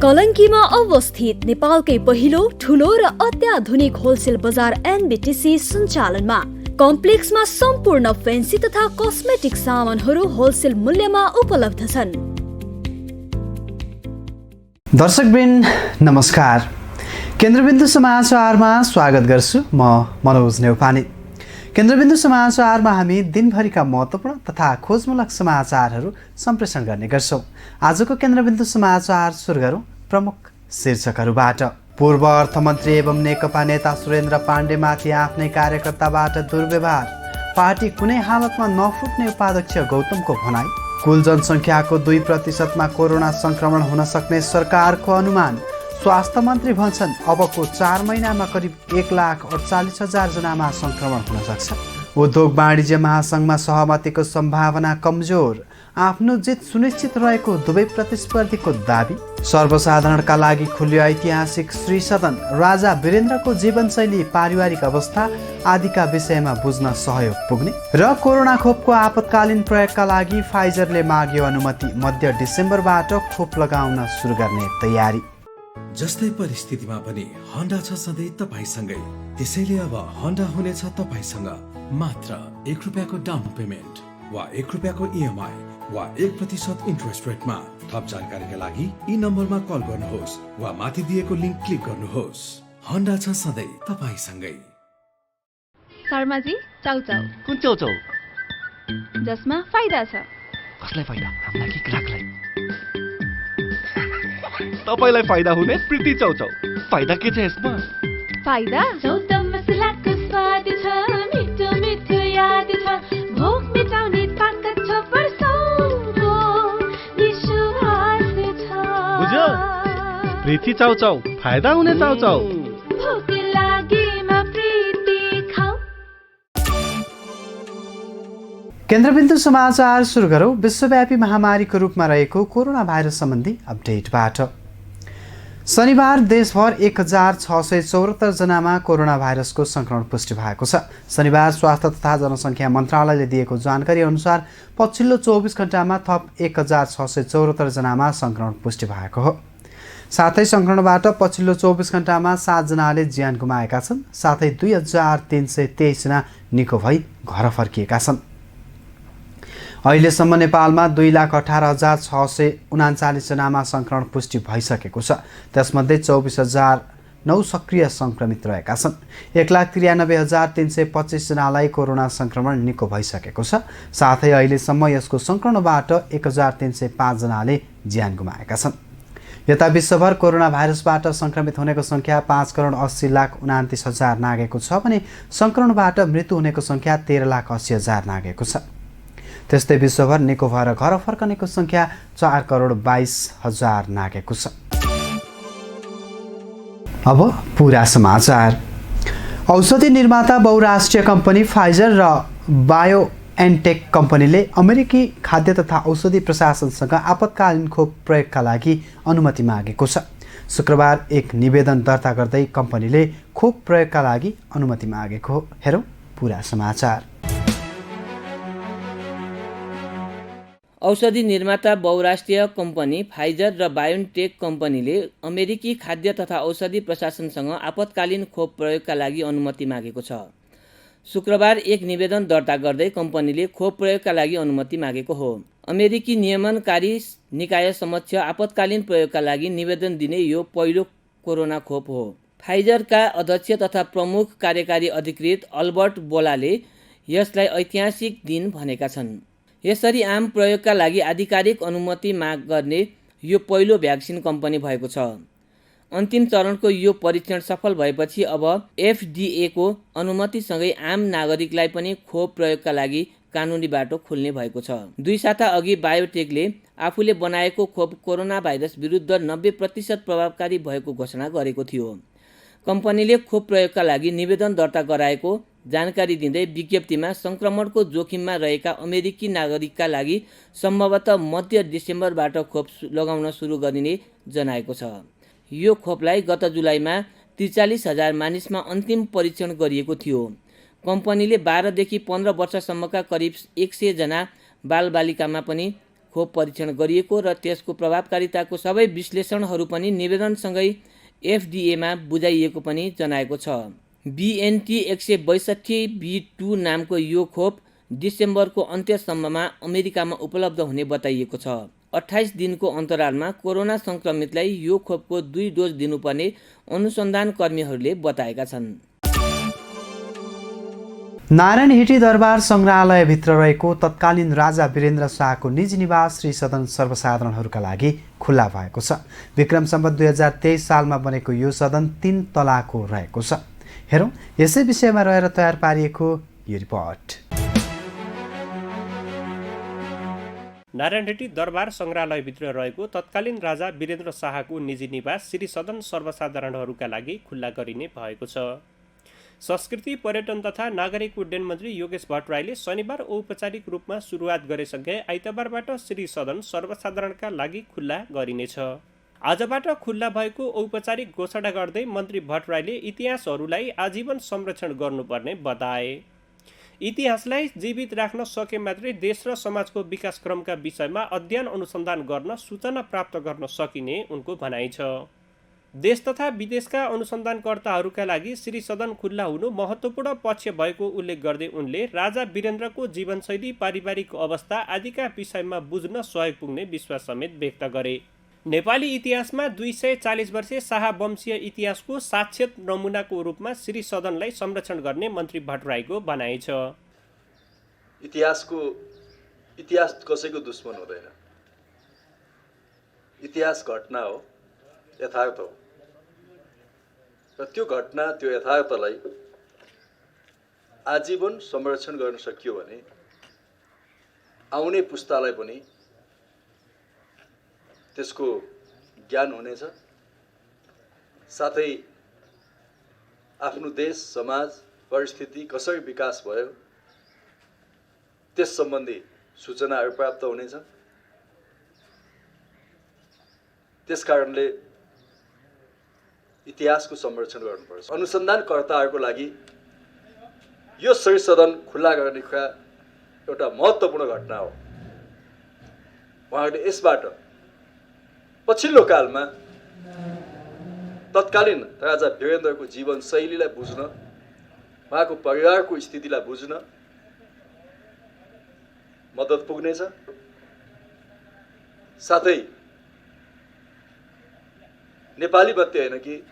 कलङ्कीमा अवस्थित नेपालकै पहिलो ठुलो र अत्याधुनिक होलसेल बजार एनबिटिसी सञ्चालनमा कम्प्लेक्समा सम्पूर्ण फेन्सी तथा कस्मेटिक सामानहरू होलसेल मूल्यमा उपलब्ध छन्। दर्शकवृन्द नमस्कार, केन्द्रबिन्दु समाचारमा स्वागत गर्छु। म मनोज नेउपाने। केन्द्रबिन्दु समाचारमा हामी दिनभरिका महत्त्वपूर्ण तथा खोजमूलक समाचारहरू सम्प्रेषण गर्ने गर्छौँ। आजको केन्द्रबिन्दु समाचार सुरु गरौँ प्रमुख शीर्षकहरूबाट। पूर्व अर्थमन्त्री एवं नेकपा नेता सुरेन्द्र पाण्डेमाथि आफ्नै कार्यकर्ताबाट दुर्व्यवहार, पार्टी कुनै हालतमा नफुट्ने उपाध्यक्ष गौतमको भनाई। कुल जनसङ्ख्याको 2% कोरोना संक्रमण हुन सक्ने सरकारको अनुमान। स्वास्थ्य मन्त्री भन्छन् अबको 4 महिनामा करिब 1,48,000 जनामा संक्रमण हुन सक्छ। उद्योग वाणिज्य महासङ्घमा सहमतिको सम्भावना कमजोर, आफ्नो जित सुनिश्चित रहेको दुवै प्रतिस्पर्धीको दाबी। सर्वसाधारणका लागि खुल्यो ऐतिहासिक श्री सदन, राजा वीरेन्द्रको जीवनशैली, पारिवारिक अवस्था आदिका विषयमा बुझ्न सहयोग पुग्ने। र कोरोना खोपको आपतकालीन प्रयोगका लागि फाइजरले माग्यो अनुमति, मध्य डिसेम्बरबाट खोप लगाउन सुरु गर्ने तयारी। जस्तै परिस्थितिमा पनि होन्डा छ सधैँ तपाईसँगै, त्यसैले अब होन्डा हुनेछ तपाईसँग मात्र 1 रुपियाँको डाउन पेमेन्ट वा 1 रुपियाँको इएमआई वा 1% इन्ट्रेस्ट रेटमा। थप जानकारीका लागि यी नम्बरमा कल गर्नुहोस् वा माथि दिएको लिङ्क क्लिक गर्नुहोस्। होन्डा छ सधैँ तपाईसँगै। शर्माजी, चाउचाउ। कुन चाउचाउ? जसमा फाइदा छ। कसलाई फाइदा? हामीलाई कि ग्राहकलाई? तपाईलाई फाइदा हुने प्रीति चाउचाउ। फाइदा के छ यसमा? फाइदा चौता मसलाको स्वाद छ, मिठो मिठो याद छ, भोक मिटाउने ताकत छ, पर्साउँदो विश्वास छ। बुझ्यो? प्रीति चाउचाउ, फाइदा हुने चाउचाउ। भोक लागेमा प्रीति खाऊ। केन्द्रबिन्दु समाचार सुरु गरौँ विश्वव्यापी महामारीको रूपमा रहेको कोरोना भाइरस सम्बन्धी अपडेटबाट। शनिबार देशभर 1,674 जनामा कोरोना भाइरसको संक्रमण पुष्टि भएको छ। शनिबार स्वास्थ्य तथा जनसङ्ख्या मन्त्रालयले दिएको जानकारी अनुसार पछिल्लो 24 घण्टामा थप 1,674 जनामा संक्रमण पुष्टि भएको हो। साथै संक्रमणबाट पछिल्लो 24 घण्टामा 7 जनाले ज्यान गुमाएका छन्। साथै 2,323 जना निको भई घर फर्किएका छन्। अहिलेसम्म नेपालमा 2,18,639 जनामा संक्रमण पुष्टि भइसकेको छ। त्यसमध्ये 24,009 सक्रिय संक्रमित रहेका छन्। 1,93,325 जनालाई कोरोना संक्रमण निको भइसकेको छ। साथै अहिलेसम्म यसको संक्रमणबाट 1,305 जनाले ज्यान गुमाएका छन्। यता विश्वभर कोरोना भाइरसबाट संक्रमित हुनेको सङ्ख्या 5,80,29,000 नागेको छ भने संक्रमणबाट मृत्यु हुनेको सङ्ख्या 13,80,000 नागेको छ। त्यस्तै विश्वभर निको भएर घर फर्कनेको सङ्ख्या 4,22,000 नागेको छ। अब पुरा समाचार। औषधि निर्माता बहुराष्ट्रिय कम्पनी फाइजर र बायोएनटेक कम्पनीले अमेरिकी खाद्य तथा औषधि प्रशासनसँग आपतकालीन खोप प्रयोगका लागि अनुमति मागेको छ। शुक्रबार एक निवेदन दर्ता गर्दै कम्पनीले खोप प्रयोगका लागि अनुमति मागेको हो। हेरौँ पुरा समाचार। औषधि निर्माता बहुराष्ट्रिय कम्पनी फाइजर र बायोनटेक कम्पनीले अमेरिकी खाद्य तथा औषधि प्रशासनसँग आपतकालीन खोप प्रयोगका लागि अनुमति मागेको छ। शुक्रबार एक निवेदन दर्ता गर्दै कम्पनीले खोप प्रयोगका लागि अनुमति मागेको हो। अमेरिकी नियमनकारी निकाय समक्ष आपतकालीन प्रयोगका लागि निवेदन दिने यो पहिलो कोरोना खोप हो। फाइजरका अध्यक्ष तथा प्रमुख कार्यकारी अधिकृत अल्बर्ट बोलाले यसलाई ऐतिहासिक दिन भनेका छन्। यसरी आम प्रयोगका लागि आधिकारिक अनुमति माग गर्ने यो पहिलो भ्याक्सिन कम्पनी भएको छ। अन्तिम चरणको यो परीक्षण सफल भएपछि अब एफडीएको अनुमतिसँगै आम नागरिकलाई पनि खोप प्रयोगका लागि कानुनी बाटो खुल्ने भएको छ। 2 साता अघि बायोटेकले आफूले बनाएको खोप कोरोना भाइरस विरुद्ध 90% प्रभावकारी भएको घोषणा गरेको थियो। कम्पनीले खोप प्रयोगका लागि निवेदन दर्ता गराएको जानकारी दिँदै विज्ञप्तिमा संक्रमणको जोखिममा रहेका अमेरिकी नागरिकका लागि सम्भवतः मध्य डिसेम्बरबाट खोप लगाउन सुरु गरिने जनाएको छ। यो खोपलाई गत जुलाईमा 43,000 मानिसमा अन्तिम परीक्षण गरिएको थियो। कम्पनीले 12 देखि 15 वर्षसम्मका करिब 100 जना बालबालिकामा पनि खोप परीक्षण गरिएको र त्यसको प्रभावकारिताको सबै विश्लेषणहरू पनि निवेदनसँगै एफडीएमा बुझाइएको पनि जनाएको छ। BNT 162b2 नामको यो खोप डिसेम्बरको अन्त्यसम्ममा अमेरिकामा उपलब्ध हुने बताइएको छ। 28 दिनको अन्तरालमा कोरोना संक्रमितलाई यो खोपको 2 डोज दिनुपर्ने अनुसन्धान कर्मीहरूले बताएका छन्। नारायण हिटी दरबार सङ्ग्रहालयभित्र रहेको तत्कालीन राजा वीरेन्द्र शाहको निजी निवास श्री सदन सर्वसाधारणहरूका लागि खुल्ला भएको छ। विक्रम सम्वत 2023 सालमा बनेको यो सदन 3 तलाको रहेको छ। हेरौँ यसै विषयमा रहेर तयार पारिएको यो रिपोर्ट। नारायण रेड्डी दरबार सङ्ग्रहालयभित्र रहेको तत्कालीन राजा वीरेन्द्र शाहको निजी निवास श्री सदन सर्वसाधारणहरूका लागि खुल्ला गरिने भएको छ। संस्कृति पर्यटन तथा नागरिक उड्डयन मन्त्री योगेश भट्टराईले शनिबार औपचारिक रूपमा सुरुवात गरेसँगै आइतबारबाट श्री सदन सर्वसाधारणका लागि खुल्ला गरिनेछ। आजबाट खुल्ला भएको औपचारिक घोषणा गर्दै मन्त्री भट्टराईले इतिहासहरूलाई आजीवन संरक्षण गर्नुपर्ने बताए। इतिहासलाई जीवित राख्न सके मात्रै देश र समाजको विकासक्रमका विषयमा अध्ययन अनुसन्धान गर्न सूचना प्राप्त गर्न सकिने उनको भनाइ छ। देश तथा विदेशका अनुसन्धानकर्ताहरूका लागि श्री सदन खुल्ला हुनु महत्त्वपूर्ण पक्ष भएको उल्लेख गर्दै उनले राजा वीरेन्द्रको जीवनशैली, पारिवारिक अवस्था आदिका विषयमा बुझ्न सहयोग पुग्ने विश्वास समेत व्यक्त गरे। नेपाली इतिहासमा 240 वर्षे शाहवंशीय इतिहासको साक्षात् नमुनाको रूपमा श्री सदनलाई संरक्षण गर्ने मन्त्री भट्टराईको भनाइ छ। इतिहास कसैको दुश्मन हुँदैन। इतिहास घटना हो, यथार्थ हो, र त्यो घटना, त्यो यथार्थलाई आजीवन संरक्षण गर्न सकियो भने आउने पुस्तालाई पनि त्यसको ज्ञान हुनेछ। साथै आफ्नो देश, समाज, परिस्थिति कसरी विकास भयो त्यस सम्बन्धी सूचनाहरू प्राप्त हुनेछ। त्यसकारणले इतिहासको संरक्षण गर्नुपर्छ। अनुसन्धानकर्ताहरूको लागि यो श्री सदन खुल्ला गर्ने कुरा एउटा महत्त्वपूर्ण घटना हो। उहाँहरूले यसबाट पछिल्लो कालमा तत्कालीन राजा वीरेन्द्रको जीवनशैलीलाई बुझ्न, उहाँको परिवारको स्थितिलाई बुझ्न मद्दत पुग्नेछ। साथै नेपाली मात्रै होइन कि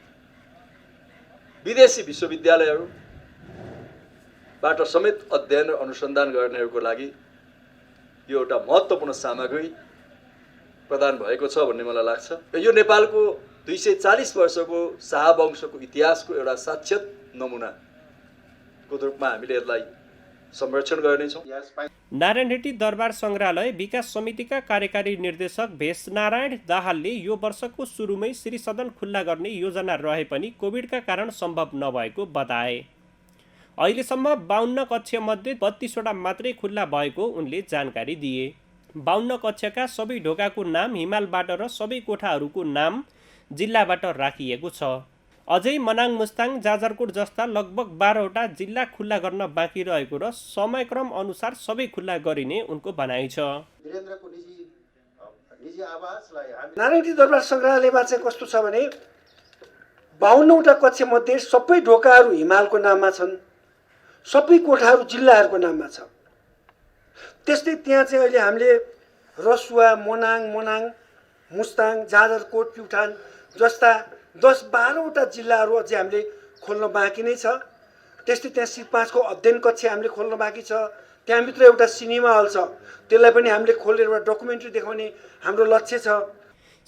विदेशी विश्वविद्यालयहरूबाट समेत अध्ययन र अनुसन्धान गर्नेहरूको लागि यो एउटा महत्त्वपूर्ण सामग्री प्रदान भएको छ भन्ने मलाई लाग्छ। यो नेपालको 240 वर्षको शाहवंशको इतिहासको एउटा साक्षात् नमुनाको रूपमा हामीले यसलाई संरक्षण गर्नेछौँ। नारायण रेड्डी दरबार सङ्ग्रहालय विकास समितिका कार्यकारी निर्देशक भेष नारायण दाहालले यो वर्षको सुरुमै श्री सदन खुल्ला गर्ने योजना रहे पनि कोभिडका कारण सम्भव नभएको बताए। अहिलेसम्म 52 कक्षमध्ये 32वटा मात्रै खुल्ला भएको उनले जानकारी दिए। 52 कक्षका सबै ढोकाको नाम हिमालबाट र सबै कोठाहरूको नाम जिल्लाबाट राखिएको छ। अझै मनाङ, मुस्ताङ, जाजरकोट जस्ता लगभग 12वटा जिल्ला खुल्ला गर्न बाँकी रहेको र समयक्रम अनुसार सबै खुल्ला गरिने उनको भनाइ छ। नारायण दरबार सङ्ग्रहालयमा चाहिँ कस्तो छ भने 52वटा कक्षमध्ये सबै ढोकाहरू हिमालको नाममा छन्, सबै कोठाहरू जिल्लाहरूको नाममा छ। त्यस्तै त्यहाँ चाहिँ अहिले हामीले रसुवा, मनाङ, मुस्ताङ, जाजरकोट, प्युठान जस्ता 10-12वटा जिल्लाहरू अझै हामीले खोल्न बाँकी नै छ। त्यस्तै त्यहाँ C5को अध्ययन कक्ष हामीले खोल्न बाँकी छ। त्यहाँभित्र एउटा सिनेमा हल छ, त्यसलाई पनि हामीले खोलेर एउटा डकुमेन्ट्री देखाउने हाम्रो लक्ष्य छ।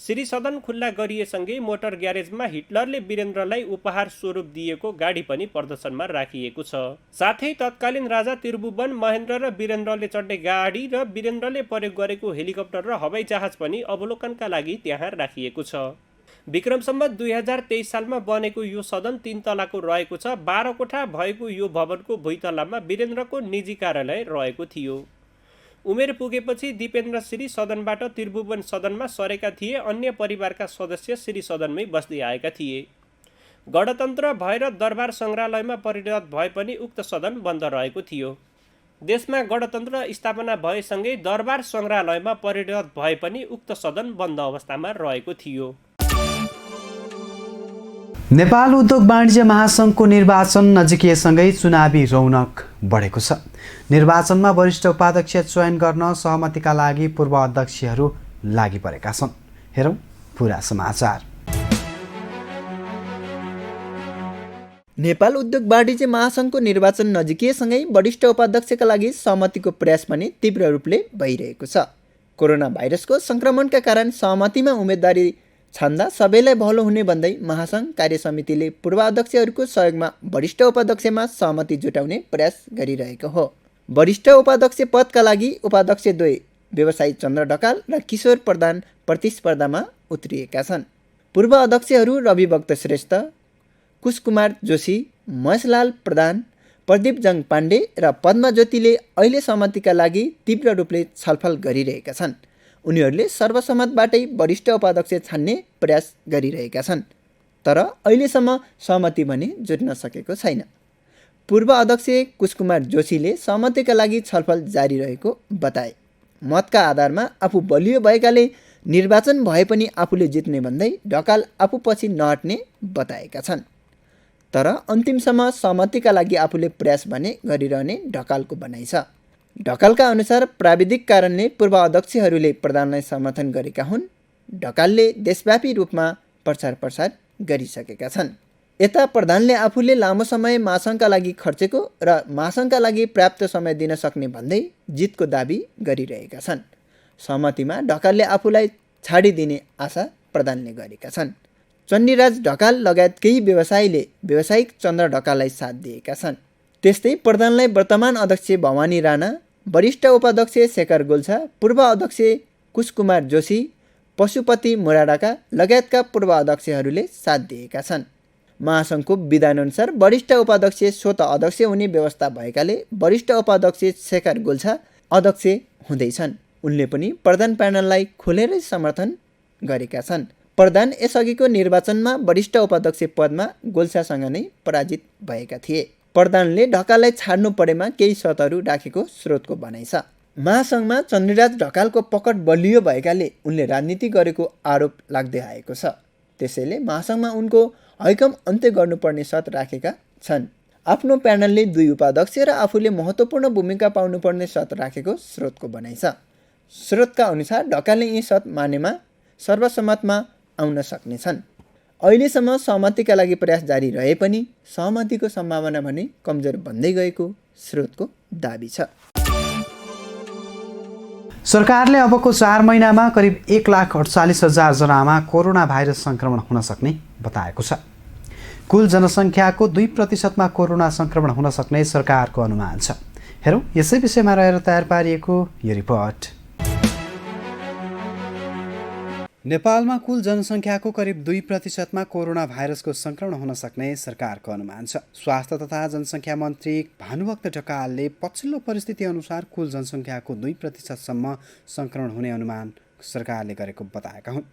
श्री सदन खुल्ला गरिएसँगै मोटर ग्यारेजमा हिटलरले वीरेन्द्रलाई उपहार स्वरूप दिएको गाडी पनि प्रदर्शनमा राखिएको छ। साथै तत्कालीन राजा त्रिभुवन महेन्द्र र वीरेन्द्रले चढ्ने गाडी र वीरेन्द्रले प्रयोग गरेको हेलिकप्टर र हवाई जहाज पनि अवलोकनका लागि त्यहाँ राखिएको छ। विक्रम सम्वत 2023 सालमा बनेको यो सदन 3 तलाको रहेको छ। 12 कोठा भएको यो भवनको भुइँतलामा वीरेन्द्रको निजी कार्यालय रहेको थियो। उमेर पुगेपछि दिपेन्द्र श्री सदनबाट त्रिभुवन सदनमा सरेका थिए। अन्य परिवारका सदस्य श्री सदनमै बस्दै आएका थिए। गणतन्त्र भएर दरबार सङ्ग्रहालयमा परिणत भए पनि उक्त सदन बन्द रहेको थियो। देशमा गणतन्त्र स्थापना भएसँगै दरबार सङ्ग्रहालयमा परिणत भए पनि उक्त सदन बन्द अवस्थामा रहेको थियो। नेपाल उद्योग वाणिज्य महासङ्घको निर्वाचन नजिकिएसँगै चुनावी रौनक बढेको छ। निर्वाचनमा वरिष्ठ उपाध्यक्ष चयन गर्न सहमतिका लागि पूर्व अध्यक्षहरू लागि परेका छन्। हेरौँ पुरा समाचार। नेपाल उद्योग वाणिज्य महासङ्घको निर्वाचन नजिकिएसँगै वरिष्ठ उपाध्यक्षका लागि सहमतिको प्रयास पनि तीव्र रूपले भइरहेको छ। कोरोना भाइरसको सङ्क्रमणका कारण सहमतिमा उम्मेदवारी छान्दा सबैलाई भलो हुने भन्दै महासङ्घ कार्य समितिले पूर्व अध्यक्षहरूको सहयोगमा वरिष्ठ उपाध्यक्षमा सहमति जुटाउने प्रयास गरिरहेको हो। वरिष्ठ उपाध्यक्ष पदका लागि उपाध्यक्षद्वय व्यवसायी चन्द्र ढकाल र किशोर प्रधान प्रतिस्पर्धामा उत्रिएका छन्। पूर्व अध्यक्षहरू रवि भक्त श्रेष्ठ, कुशकुमार जोशी, महेशलाल प्रधान, प्रदीप जङ पाण्डे र पद्मा ज्योतिले अहिले सहमतिका लागि तीव्र रूपले छलफल गरिरहेका छन्। उनीहरूले सर्वसम्मतबाटै वरिष्ठ उपाध्यक्ष छान्ने प्रयास गरिरहेका छन्, तर अहिलेसम्म सहमति भने जुट्न सकेको छैन। पूर्व अध्यक्ष कुशकुमार जोशीले सहमतिका लागि छलफल जारी रहेको बताए। मतका आधारमा आफू बलियो भएकाले निर्वाचन भए पनि आफूले जित्ने भन्दै ढकाल आफू पछि नहट्ने बताएका छन्। तर अन्तिमसम्म सहमतिका लागि आफूले प्रयास भने गरिरहने ढकालको भनाइ छ। ढकालका अनुसार प्राविधिक कारणले पूर्व अध्यक्षहरूले प्रधानलाई समर्थन गरेका हुन्। ढकालले देशव्यापी रूपमा प्रचार प्रसार गरिसकेका छन्। यता प्रधानले आफूले लामो समय महासङ्घका लागि खर्चेको र महासङ्घका लागि पर्याप्त समय दिन सक्ने भन्दै जितको दाबी गरिरहेका छन्। सहमतिमा ढकालले आफूलाई छाडिदिने आशा प्रधानले गरेका छन्। चण्डीराज ढकाल लगायत केही व्यवसायीले व्यावसायिक चन्द्र ढकाललाई साथ दिएका छन्। त्यस्तै प्रधानलाई वर्तमान अध्यक्ष भवानी राणा, वरिष्ठ उपाध्यक्ष शेखर गोल्छा, पूर्व अध्यक्ष कुशकुमार जोशी, पशुपति मुराडाका लगायतका पूर्व अध्यक्षहरूले साथ दिएका छन्। महासङ्घको विधानअनुसार वरिष्ठ उपाध्यक्ष स्वतः अध्यक्ष हुने व्यवस्था भएकाले वरिष्ठ उपाध्यक्ष शेखर गोल्छा अध्यक्ष हुँदैछन्। उनले पनि प्रधान प्यानललाई खुलेरै समर्थन गरेका छन्। प्रधान यसअघिको निर्वाचनमा वरिष्ठ उपाध्यक्ष पदमा गोल्छासँग नै पराजित भएका थिए। प्रधानले ढकाललाई छाड्नु परेमा केही शर्तहरू राखेको स्रोतको भनाइ छ। महासङ्घमा चन्द्रराज ढकालको पकड बलियो भएकाले उनले राजनीति गरेको आरोप लाग्दै आएको छ। त्यसैले महासङ्घमा उनको हैकम अन्त्य गर्नुपर्ने शर्त राखेका छन्। आफ्नो प्यानलले 2 उपाध्यक्ष र आफूले महत्त्वपूर्ण भूमिका पाउनुपर्ने शर्त राखेको स्रोतको भनाइ छ। स्रोतका अनुसार ढकालले यी शर्त मानेमा सर्वसम्मतमा आउन सक्नेछन्। अहिलेसम्म सहमतिका लागि प्रयास जारी रहे पनि सहमतिको सम्भावना भने कमजोर बन्दै गएको स्रोतको दाबी छ। सरकारले अबको 4 महिनामा करिब 1,48,000 जनामा कोरोना भाइरस सङ्क्रमण हुन सक्ने बताएको छ। कुल जनसङ्ख्याको 2% कोरोना सङ्क्रमण हुन सक्ने सरकारको अनुमान छ। हेरौँ यसै विषयमा रहेर तयार पारिएको यो रिपोर्ट। नेपालमा कुल जनसङ्ख्याको करिब 2% कोरोना भाइरसको सङ्क्रमण हुन सक्ने सरकारको अनुमान छ। स्वास्थ्य तथा जनसङ्ख्या मन्त्री भानुभक्त ढकालले पछिल्लो परिस्थिति अनुसार कुल जनसङ्ख्याको 2% सम्म सङ्क्रमण हुने अनुमान सरकारले गरेको बताएका हुन्।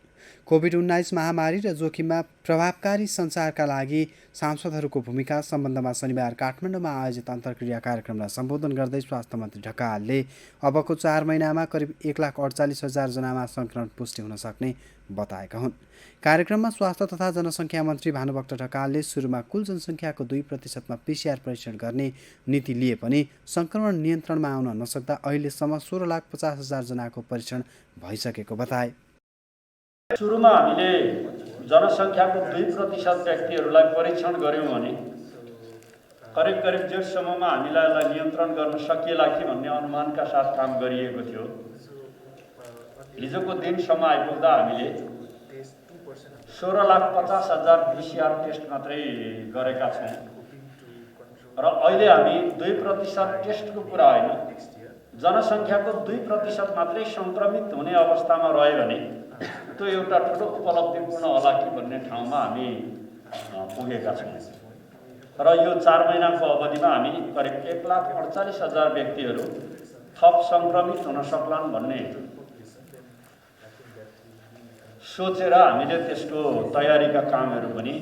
कोभिड-19 महामारी र जोखिममा प्रभावकारी सञ्चारका लागि सांसदहरूको भूमिका सम्बन्धमा शनिबार काठमाडौँमा आयोजित अन्तर्क्रिया कार्यक्रमलाई सम्बोधन गर्दै स्वास्थ्य मन्त्री ढकालले अबको 4 महिनामा करिब 1,48,000 जनामा सङ्क्रमण पुष्टि हुन सक्ने बताएका हुन्। कार्यक्रममा स्वास्थ्य तथा जनसङ्ख्या मन्त्री भानुभक्त ढकालले सुरुमा कुल जनसङ्ख्याको 2% PCR परीक्षण गर्ने नीति लिए पनि सङ्क्रमण नियन्त्रणमा आउन नसक्दा अहिलेसम्म 16,50,000 जनाको परीक्षण भइसकेको बताए। सुरुमा हामीले जनसङ्ख्याको 2% व्यक्तिहरूलाई परीक्षण गऱ्यौँ भने करिब जेठसम्ममा हामीलाई नियन्त्रण गर्न सकिएला कि भन्ने अनुमानका साथ काम गरिएको थियो। हिजोको दिनसम्म आइपुग्दा हामीले 16,50,000 PCR टेस्ट मात्रै गरेका छौँ र अहिले हामी 2% टेस्टको कुरा होइन, जनसङ्ख्याको 2% मात्रै सङ्क्रमित हुने अवस्थामा रह्यो भने त्यो एउटा ठुलो उपलब्धिपूर्ण होला कि भन्ने ठाउँमा हामी पुगेका छौँ र यो 4 महिनाको अवधिमा हामी करिब 1,48,000 व्यक्तिहरू थप सङ्क्रमित हुन सक्लान् भन्ने सोचेर हामीले त्यसको तयारीका कामहरू पनि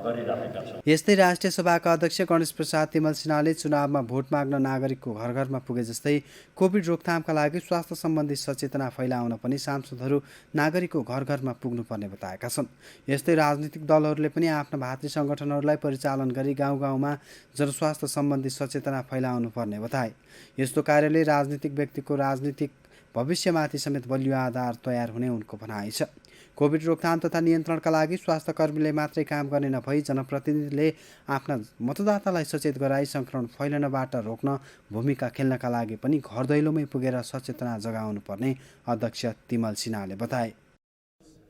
गरिरहेका छौँ। यस्तै राष्ट्रिय सभाका अध्यक्ष गणेश प्रसाद तिमल सिन्हाले चुनावमा भोट माग्न नागरिकको घर घरमा पुगे जस्तै कोभिड रोकथामका लागि स्वास्थ्य सम्बन्धी सचेतना फैलाउन पनि सांसदहरू नागरिकको घर घरमा पुग्नुपर्ने बताएका छन्। यस्तै राजनीतिक दलहरूले पनि आफ्ना भातृ सङ्गठनहरूलाई परिचालन गरी गाउँ गाउँमा जनस्वास्थ्य सम्बन्धी सचेतना फैलाउनु पर्ने बताए। यस्तो कार्यले राजनीतिक व्यक्तिको राजनीतिक भविष्यमाथि समेत बलियो आधार तयार हुने उनको भनाइ छ। कोभिड रोकथाम तथा नियन्त्रणका लागि स्वास्थ्यकर्मीले मात्रै काम गर्ने नभई जनप्रतिनिधिले आफ्ना मतदातालाई सचेत गराई सङ्क्रमण फैलनबाट रोक्न भूमिका खेल्नका लागि पनि घर दैलोमै पुगेर सचेतना जगाउनु पर्ने अध्यक्ष तिमल सिन्हाले बताए।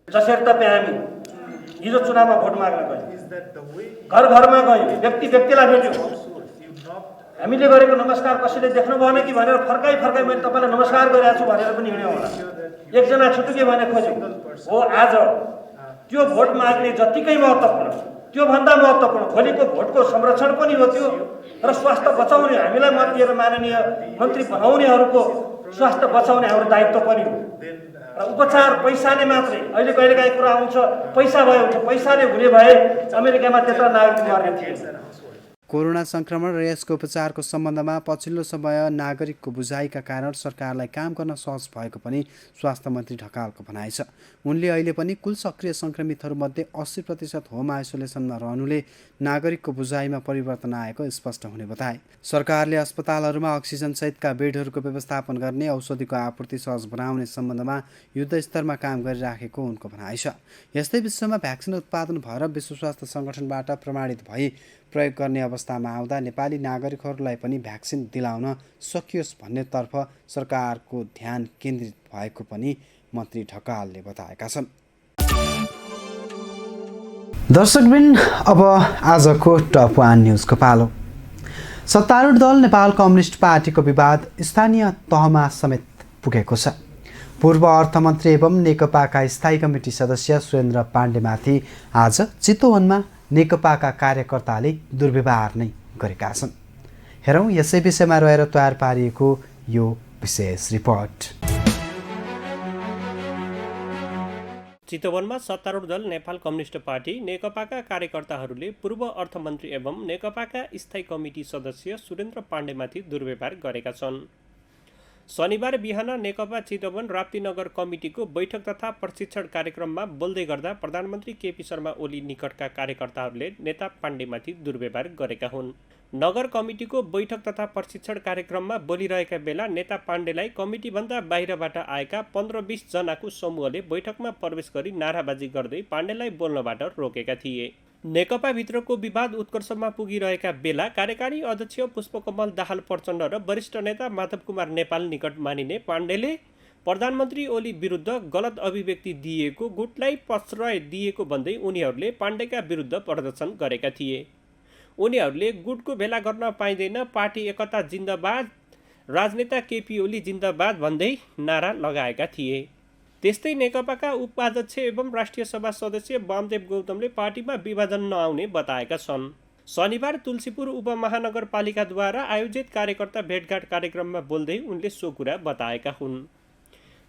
जसरी तपाईँ हामी हिजो चुनावमा भोट माग्न गयौँ, घर घरमा गयौँ, व्यक्ति व्यक्तिलाई भेट्यौँ, हामीले गरेको नमस्कार कसैले देख्नु भएन कि भनेर फर्काइ मैले तपाईँलाई नमस्कार गरिरहेको छु भनेर पनि हिँड्यौँ होला। एकजना छुटुके भने खोज्यौँ हो। आज त्यो भोट माग्ने जतिकै महत्त्वपूर्ण, त्योभन्दा महत्त्वपूर्ण भोलिको भोटको संरक्षण पनि हो त्यो, र स्वास्थ्य बचाउने, हामीलाई मत दिएर माननीय मन्त्री बनाउनेहरूको स्वास्थ्य बचाउने हाम्रो दायित्व पनि हो। र उपचार पैसाले मात्रै, अहिले कहिलेकाहीँ कुरा आउँछ पैसा भयो हुन्छ, पैसाले हुने भए अमेरिकामा त्यत्रो नागरिक मर्ने थिए। कोरोना सङ्क्रमण र यसको उपचारको सम्बन्धमा पछिल्लो समय नागरिकको बुझाइका कारण सरकारलाई काम गर्न सहज भएको पनि स्वास्थ्य मन्त्री ढकालको भनाइ छ। उनले अहिले पनि कुल सक्रिय सङ्क्रमितहरूमध्ये 80% होम आइसोलेसनमा रहनुले नागरिकको बुझाइमा परिवर्तन आएको स्पष्ट हुने बताए। सरकारले अस्पतालहरूमा अक्सिजनसहितका बेडहरूको व्यवस्थापन गर्ने, औषधिको आपूर्ति सहज बनाउने सम्बन्धमा युद्धस्तरमा काम गरिराखेको उनको भनाइ छ। यस्तै विश्वमा भ्याक्सिन उत्पादन भएर विश्व स्वास्थ्य सङ्गठनबाट प्रमाणित भई प्रयोग गर्ने अवस्थामा आउँदा नेपाली नागरिकहरूलाई पनि भ्याक्सिन दिलाउन सकियोस् भन्नेतर्फ सरकारको ध्यान केन्द्रित भएको पनि मन्त्री ढकालले बताएका छन्। दर्शकवृन्द, अब आजको टप 1 न्युजको पालो। सत्तारूढ दल नेपाल कम्युनिस्ट पार्टीको विवाद स्थानीय तहमा समेत पुगेको छ। पूर्व अर्थमन्त्री एवं नेकपाका स्थायी कमिटी सदस्य सुरेन्द्र पाण्डेमाथि आज चितवनमा नेकपाका कार्यकर्ताले दुर्व्यवहार नै गरेका छन्। हेरौँ यसै विषयमा रहेर तयार पारिएको यो विशेष रिपोर्ट। चितवनमा सत्तारूढ दल नेपाल कम्युनिस्ट पार्टी नेकपाका कार्यकर्ताहरूले पूर्व अर्थमन्त्री एवं नेकपाका स्थायी कमिटी सदस्य सुरेन्द्र पाण्डेमाथि दुर्व्यवहार गरेका छन्। शनिबार बिहान नेकपा चितवन राप्तीनगर कमिटीको बैठक तथा प्रशिक्षण कार्यक्रममा बोल्दै गर्दा प्रधानमन्त्री केपी शर्मा ओली निकटका कार्यकर्ताहरूले नेता पाण्डेमाथि दुर्व्यवहार गरेका हुन्। नगर कमिटीको बैठक तथा प्रशिक्षण कार्यक्रममा बोलिरहेका बेला नेता पाण्डेलाई कमिटीभन्दा बाहिरबाट आएका 15-20 जनाको समूहले बैठकमा प्रवेश गरी नाराबाजी गर्दै पाण्डेलाई बोल्नबाट रोकेका थिए। नेकपा भित्रको विवाद उत्कर्षमा पुगिरहेका बेला कार्यकारी अध्यक्ष पुष्पकमल दाहाल प्रचण्ड र वरिष्ठ नेता माधव कुमार नेपाल निकट मानिने पाण्डेले प्रधानमन्त्री ओली विरुद्ध गलत अभिव्यक्ति दिएको, गुटलाई प्रश्रय दिएको भन्दै उनीहरूले पाण्डेका विरुद्ध प्रदर्शन गरेका थिए। उनीहरूले गुटको भेला गर्न पाइँदैन, पार्टी एकता जिन्दाबाद, राजनेता केपी ओली जिन्दाबाद भन्दै नारा लगाएका थिए। त्यस्तै नेकपाका उपाध्यक्ष एवं राष्ट्रिय सभा सदस्य वामदेव गौतमले पार्टीमा विभाजन नआउने बताएका छन्। शनिबार तुलसीपुर उपमहानगरपालिकाद्वारा आयोजित कार्यकर्ता भेटघाट कार्यक्रममा बोल्दै उनले सो कुरा बताएका हुन्।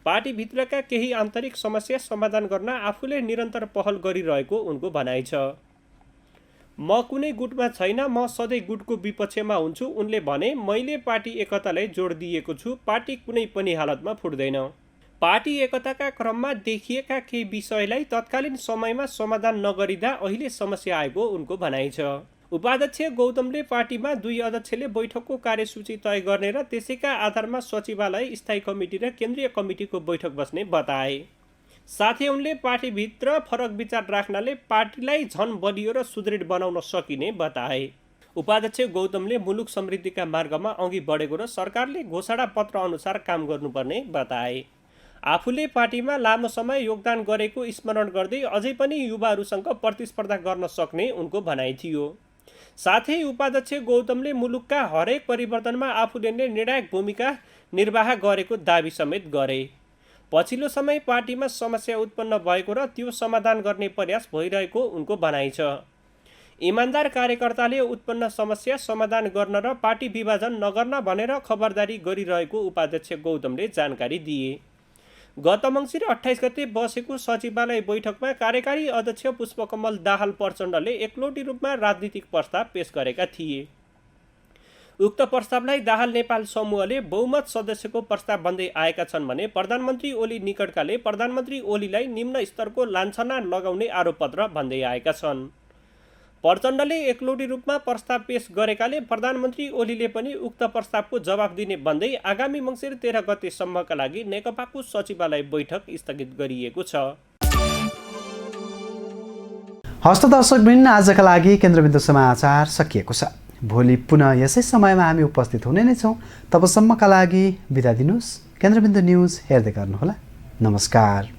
पार्टीभित्रका केही आन्तरिक समस्या समाधान गर्न आफूले निरन्तर पहल गरिरहेको उनको भनाइ छ। म कुनै गुटमा छैन, म सधैँ गुटको विपक्षमा हुन्छु। उनले भने, मैले पार्टी एकतालाई जोड दिएको छु, पार्टी कुनै पनि हालतमा फुट्दैन। पार्टी एकताका क्रममा देखिएका केही विषयलाई तत्कालीन समयमा समाधान नगरिँदा अहिले समस्या आएको उनको भनाइ छ। उपाध्यक्ष गौतमले पार्टीमा 2 अध्यक्षले बैठकको कार्यसूची तय गर्ने र त्यसैका आधारमा सचिवालय, स्थायी कमिटी र केन्द्रीय कमिटीको बैठक बस्ने बताए। साथै उनले पार्टीभित्र फरक विचार राख्नाले पार्टीलाई झन बलियो र सुदृढ बनाउन सकिने बताए। उपाध्यक्ष गौतमले मुलुक समृद्धिका मार्गमा अघि बढेको र सरकारले घोषणा पत्र अनुसार काम गर्नुपर्ने बताए। आफूले पार्टीमा लामो समय योगदान गरेको स्मरण गर्दै अझै पनि युवाहरूसँग प्रतिस्पर्धा गर्न सक्ने उनको भनाइ थियो। साथै उपाध्यक्ष गौतमले मुलुकका हरेक परिवर्तनमा आफूले नै निर्णायक भूमिका निर्वाह गरेको दावी समेत गरे। पछिल्लो समय पार्टीमा समस्या उत्पन्न भएको र त्यो समाधान गर्ने प्रयास भइरहेको उनको भनाइ छ। इमान्दार कार्यकर्ताले उत्पन्न समस्या समाधान गर्न र पार्टी विभाजन नगर्न भनेर खबरदारी गरिरहेको उपाध्यक्ष गौतमले जानकारी दिए। गत मङ्सिर 28 गते बसेको सचिवालय बैठकमा कार्यकारी अध्यक्ष पुष्पकमल दाहाल प्रचण्डले एकलौटी रूपमा राजनीतिक प्रस्ताव पेश गरेका थिए। उक्त प्रस्तावलाई दाहाल नेपाल समूहले बहुमत सदस्यको प्रस्ताव भन्दै आएका छन् भने प्रधानमन्त्री ओली निकटकाले प्रधानमन्त्री ओलीलाई निम्न स्तरको लान्छना लगाउने आरोपपत्र भन्दै आएका छन्। प्रचण्डले एकलौटी रूपमा प्रस्ताव पेश गरेकाले प्रधानमन्त्री ओलीले पनि उक्त प्रस्तावको जवाफ दिने भन्दै आगामी मङ्सिर 13 गतेसम्मका लागि नेकपाको सचिवालय बैठक स्थगित गरिएको छ। हस्त दर्शकवृन्द, आजका लागि केन्द्रबिन्दु समाचार सकिएको छ। भोलि पुनः यसै समयमा हामी उपस्थित हुने नै छौँ। तबसम्मका लागि बिदा दिनुहोस्। केन्द्रबिन्दु न्युज हेर्दै गर्नुहोला। नमस्कार।